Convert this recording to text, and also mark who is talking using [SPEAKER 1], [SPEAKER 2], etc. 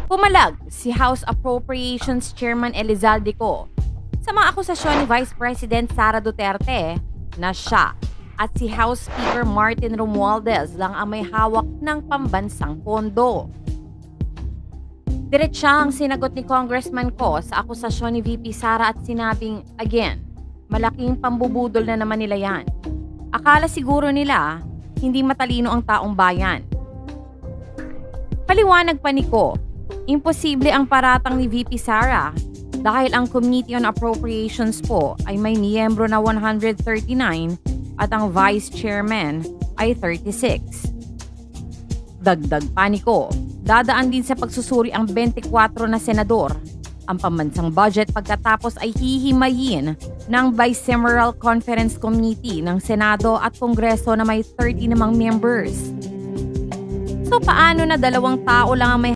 [SPEAKER 1] Pumalag si House Appropriations Chairman Elizalde Co sa mga akusasyon ni Vice President Sara Duterte na siya at si House Speaker Martin Romualdez lang ang may hawak ng pambansang pondo. Diretsahang sinagot ni Congressman Co sa akusasyon ni VP Sara at sinabing, again, malaking pambubudol na naman nila yan. Akala siguro nila hindi matalino ang taong bayan. Paliwanag pa ni Co, imposible ang paratang ni VP Sara dahil ang Committee on Appropriations po ay may miyembro na 139 at ang Vice Chairman ay 36. Dagdag pa ni Co, dadaan din sa pagsusuri ang 24 na senador. Ang pambansang budget pagkatapos ay hihimayin ng Bicameral Conference Committee ng Senado at Kongreso na may 30 namang members. So paano na dalawang tao lang ang may